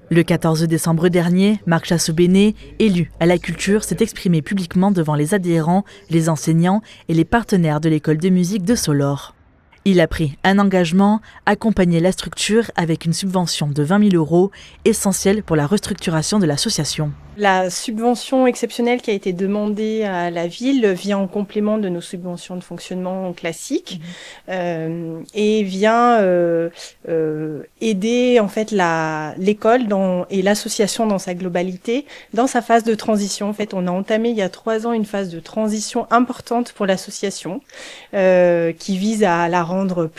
Le 14 décembre dernier, Marc Chassot-Bénet, élu à la culture, s'est exprimé publiquement devant les adhérents, les enseignants et les partenaires de l'école de musique de Solor. Il a pris un engagement, accompagner la structure avec une subvention de 20 000 €, essentielle pour la restructuration de l'association. La subvention exceptionnelle qui a été demandée à la ville vient en complément de nos subventions de fonctionnement classiques et vient aider en fait l'école et l'association dans sa globalité dans sa phase de transition. En fait, on a entamé il y a 3 ans une phase de transition importante pour l'association qui vise à la rendre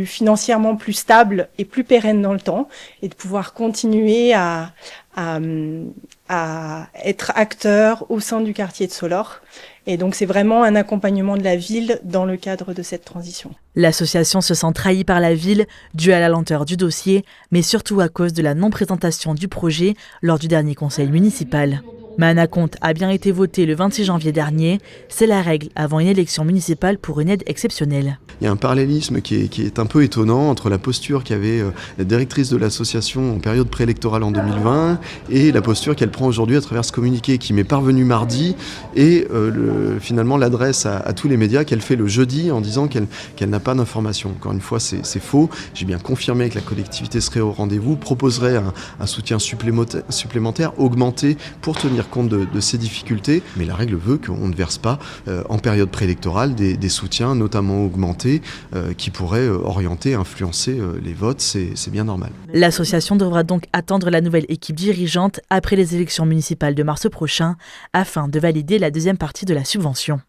financièrement plus stable et plus pérenne dans le temps et de pouvoir continuer à être acteur au sein du quartier de Solor. Et donc c'est vraiment un accompagnement de la ville dans le cadre de cette transition. L'association se sent trahie par la ville, due à la lenteur du dossier, mais surtout à cause de la non-présentation du projet lors du dernier conseil municipal. Mais un acompte a bien été voté le 26 janvier dernier. C'est la règle avant une élection municipale pour une aide exceptionnelle. Il y a un parallélisme qui est un peu étonnant entre la posture qu'avait la directrice de l'association en période préélectorale en 2020 et la posture qu'elle prend aujourd'hui à travers ce communiqué qui m'est parvenu mardi et finalement l'adresse à tous les médias qu'elle fait le jeudi en disant qu'elle n'a pas d'informations. Encore une fois, c'est faux. J'ai bien confirmé que la collectivité serait au rendez-vous, proposerait un soutien supplémentaire, augmenté pour tenir compte de ces difficultés. Mais la règle veut qu'on ne verse pas en période préélectorale des soutiens, notamment augmentés, qui pourraient orienter, influencer les votes. C'est bien normal. L'association devra donc attendre la nouvelle équipe dirigeante après les élections municipales de mars prochain afin de valider la deuxième partie de la subvention.